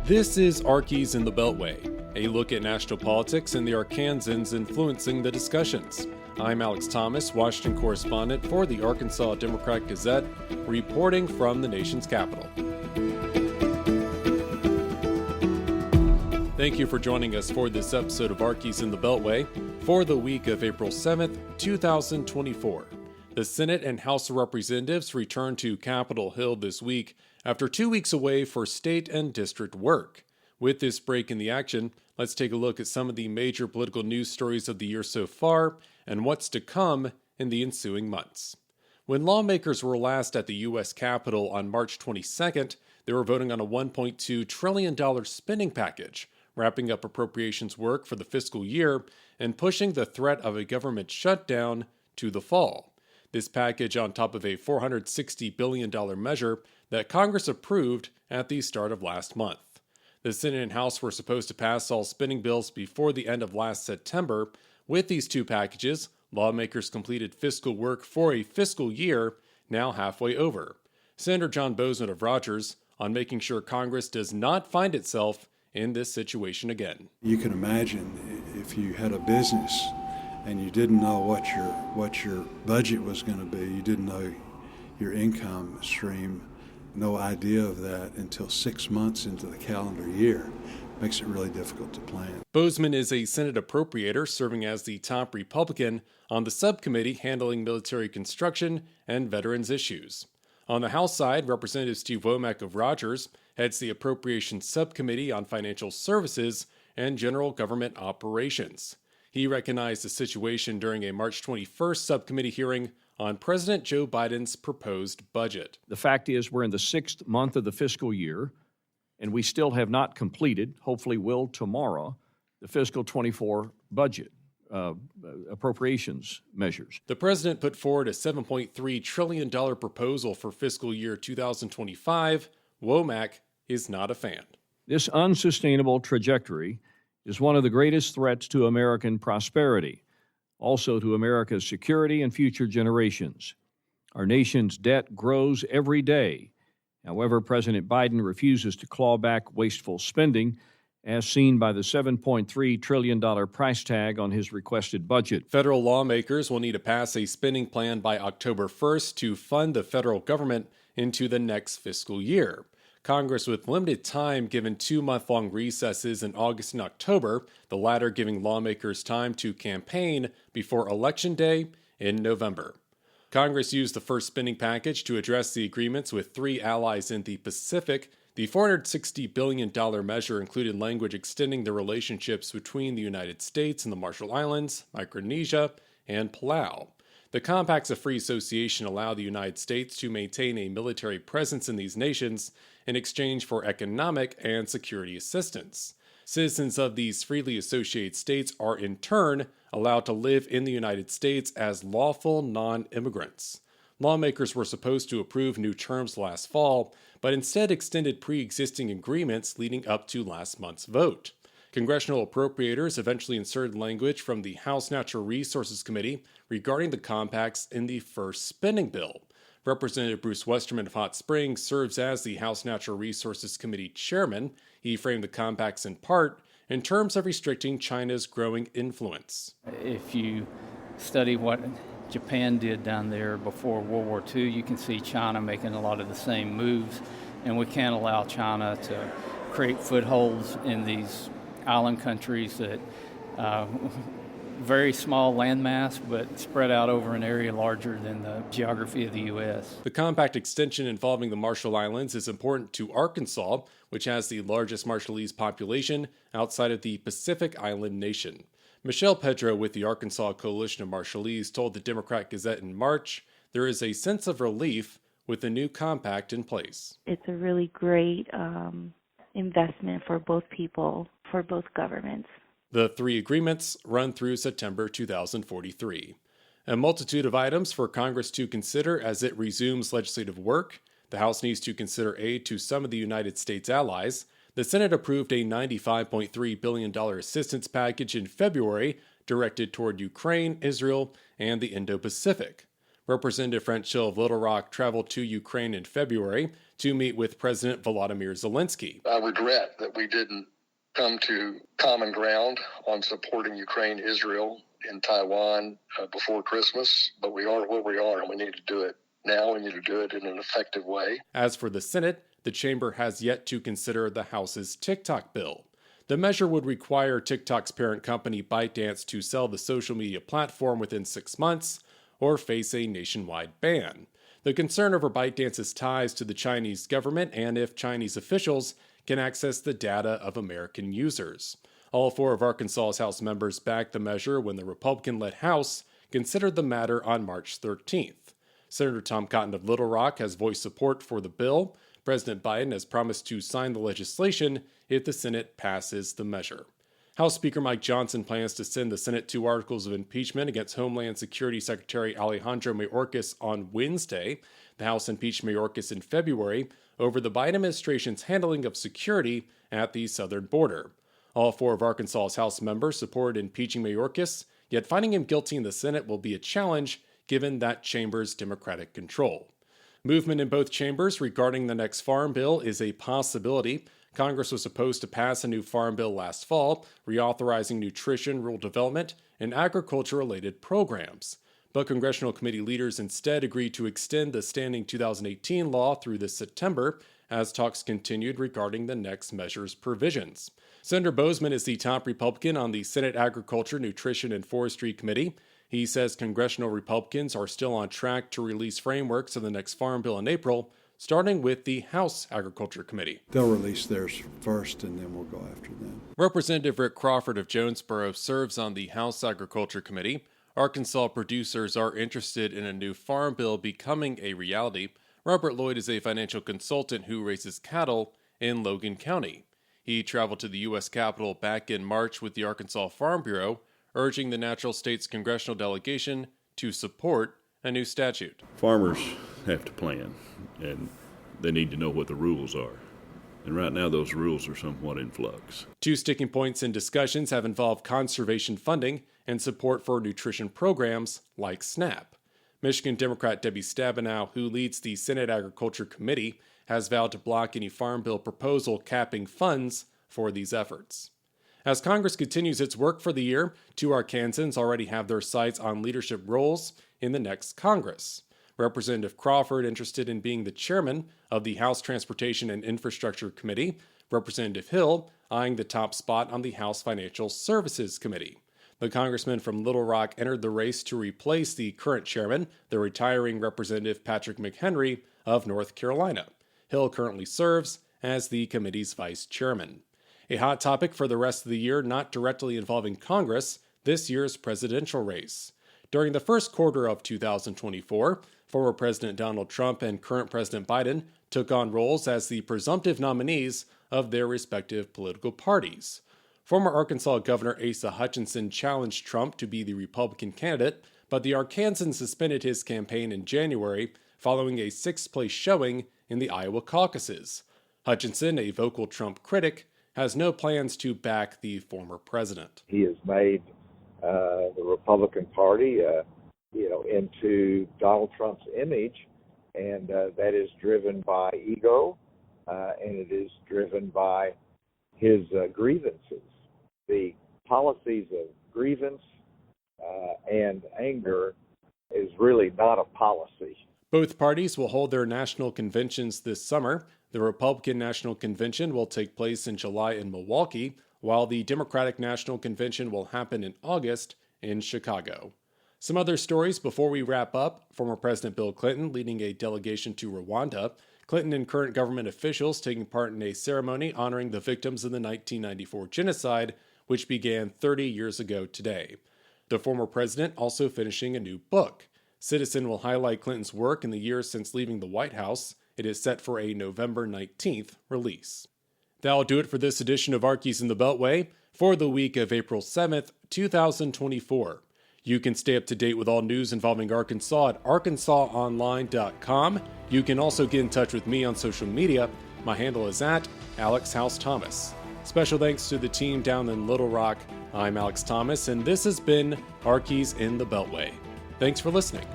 This is Arkies in the Beltway, a look at national politics and the Arkansans influencing the discussions. I'm Alex Thomas, Washington correspondent for the Arkansas Democrat-Gazette, reporting from the nation's capital. Thank you for joining us for this episode of Arkies in the Beltway for the week of April 7th, 2024. The Senate and House of Representatives returned to Capitol Hill this week after 2 weeks away for state and district work. With this break in the action, let's take a look at some of the major political news stories of the year so far and what's to come in the ensuing months. When lawmakers were last at the U.S. Capitol on March 22nd, they were voting on a $1.2 trillion spending package, wrapping up appropriations work for the fiscal year and pushing the threat of a government shutdown to the fall. This package on top of a $460 billion measure that Congress approved at the start of last month. The Senate and House were supposed to pass all spending bills before the end of last September. With these two packages, lawmakers completed fiscal work for a fiscal year now halfway over. Senator John Boozman of Rogers on making sure Congress does not find itself in this situation again. You can imagine if you had a business and you didn't know what your budget was going to be, you didn't know your income stream, no idea of that until 6 months into the calendar year. Makes it really difficult to plan. Boozman is a Senate appropriator serving as the top Republican on the subcommittee handling military construction and veterans issues. On the House side, Representative Steve Womack of Rogers heads the Appropriations Subcommittee on Financial Services and General Government Operations. He recognized the situation during a March 21st subcommittee hearing on President Joe Biden's proposed budget. The fact is we're in the sixth month of the fiscal year, and we still have not completed, hopefully will tomorrow, the fiscal 24 budget appropriations measures. The president put forward a $7.3 trillion proposal for fiscal year 2025. Womack is not a fan. This unsustainable trajectory is one of the greatest threats to American prosperity, also to America's security and future generations. Our nation's debt grows every day. However, President Biden refuses to claw back wasteful spending, as seen by the $7.3 trillion price tag on his requested budget. Federal lawmakers will need to pass a spending plan by October 1st to fund the federal government into the next fiscal year. Congress with limited time given 2-month-long recesses in August and October, the latter giving lawmakers time to campaign before Election Day in November. Congress used the first spending package to address the agreements with 3 allies in the Pacific. The $460 billion measure included language extending the relationships between the United States and the Marshall Islands, Micronesia, and Palau. The Compacts of Free Association allow the United States to maintain a military presence in these nations in exchange for economic and security assistance. Citizens of these freely associated states are in turn allowed to live in the United States as lawful non-immigrants. Lawmakers were supposed to approve new terms last fall, but instead extended pre-existing agreements leading up to last month's vote. Congressional appropriators eventually inserted language from the House Natural Resources Committee regarding the compacts in the first spending bill. Representative Bruce Westerman of Hot Springs serves as the House Natural Resources Committee chairman. He framed the compacts in part in terms of restricting China's growing influence. If you study what Japan did down there before World War II, you can see China making a lot of the same moves, and we can't allow China to create footholds in these island countries that very small landmass, but spread out over an area larger than the geography of the U.S. The compact extension involving the Marshall Islands is important to Arkansas, which has the largest Marshallese population outside of the Pacific Island nation. Michelle Pedro with the Arkansas Coalition of Marshallese told the Democrat-Gazette in March there is a sense of relief with the new compact in place. It's a really great investment for both people, for both governments. The 3 agreements run through September 2043. A multitude of items for Congress to consider as it resumes legislative work. The House needs to consider aid to some of the United States allies. The Senate approved a $95.3 billion assistance package in February directed toward Ukraine, Israel, and the Indo-Pacific. Representative French Hill of Little Rock traveled to Ukraine in February to meet with President Volodymyr Zelensky. I regret that we didn't come to common ground on supporting Ukraine, Israel, and Taiwan before Christmas, but we are where we are, and we need to do it now. We need to do it in an effective way. As for the Senate, the chamber has yet to consider the House's TikTok bill. The measure would require TikTok's parent company ByteDance to sell the social media platform within 6 months or face a nationwide ban. The concern over ByteDance's ties to the Chinese government and if Chinese officials can access the data of American users. All 4 of Arkansas's House members backed the measure when the Republican-led House considered the matter on March 13th. Senator Tom Cotton of Little Rock has voiced support for the bill. President Biden has promised to sign the legislation if the Senate passes the measure. House Speaker Mike Johnson plans to send the Senate 2 articles of impeachment against Homeland Security Secretary Alejandro Mayorkas on Wednesday. The House impeached Mayorkas in February over the Biden administration's handling of security at the southern border. All 4 of Arkansas's House members supported impeaching Mayorkas, yet finding him guilty in the Senate will be a challenge given that chamber's Democratic control. Movement in both chambers regarding the next farm bill is a possibility. Congress was supposed to pass a new farm bill last fall, reauthorizing nutrition, rural development, and agriculture-related programs. But congressional committee leaders instead agreed to extend the standing 2018 law through this September as talks continued regarding the next measure's provisions. Senator Bozeman is the top Republican on the Senate Agriculture, Nutrition, and Forestry Committee. He says congressional Republicans are still on track to release frameworks of the next farm bill in April, starting with the House Agriculture Committee. They'll release theirs first, and then we'll go after them. Representative Rick Crawford of Jonesboro serves on the House Agriculture Committee. Arkansas producers are interested in a new farm bill becoming a reality. Robert Lloyd is a financial consultant who raises cattle in Logan County. He traveled to the U.S. Capitol back in March with the Arkansas Farm Bureau, urging the natural state's congressional delegation to support a new statute. Farmers have to plan, and they need to know what the rules are. And right now, those rules are somewhat in flux. 2 sticking points in discussions have involved conservation funding and support for nutrition programs like SNAP. Michigan Democrat Debbie Stabenow, who leads the Senate Agriculture Committee, has vowed to block any farm bill proposal capping funds for these efforts. As Congress continues its work for the year, 2 Arkansans already have their sights on leadership roles in the next Congress. Representative Crawford interested in being the chairman of the House Transportation and Infrastructure Committee, Representative Hill eyeing the top spot on the House Financial Services Committee. The congressman from Little Rock entered the race to replace the current chairman, the retiring Representative Patrick McHenry of North Carolina. Hill currently serves as the committee's vice chairman. A hot topic for the rest of the year not directly involving Congress, this year's presidential race. During the first quarter of 2024, former President Donald Trump and current President Biden took on roles as the presumptive nominees of their respective political parties. Former Arkansas Governor Asa Hutchinson challenged Trump to be the Republican candidate, but the Arkansans suspended his campaign in January following a 6th-place showing in the Iowa caucuses. Hutchinson, a vocal Trump critic, has no plans to back the former president. He has made the Republican Party, into Donald Trump's image, and that is driven by ego, and it is driven by his grievances. The policies of grievance and anger is really not a policy. Both parties will hold their national conventions this summer. The Republican National Convention will take place in July in Milwaukee, while the Democratic National Convention will happen in August in Chicago. Some other stories before we wrap up. Former President Bill Clinton leading a delegation to Rwanda. Clinton and current government officials taking part in a ceremony honoring the victims of the 1994 genocide, which began 30 years ago today. The former president also finishing a new book. Citizen will highlight Clinton's work in the years since leaving the White House. It is set for a November 19th release. That'll do it for this edition of Arkies in the Beltway for the week of April 7th, 2024. You can stay up to date with all news involving Arkansas at arkansasonline.com. You can also get in touch with me on social media. My handle is @AlexHouseThomas. Special thanks to the team down in Little Rock. I'm Alex Thomas, and this has been Arkies in the Beltway. Thanks for listening.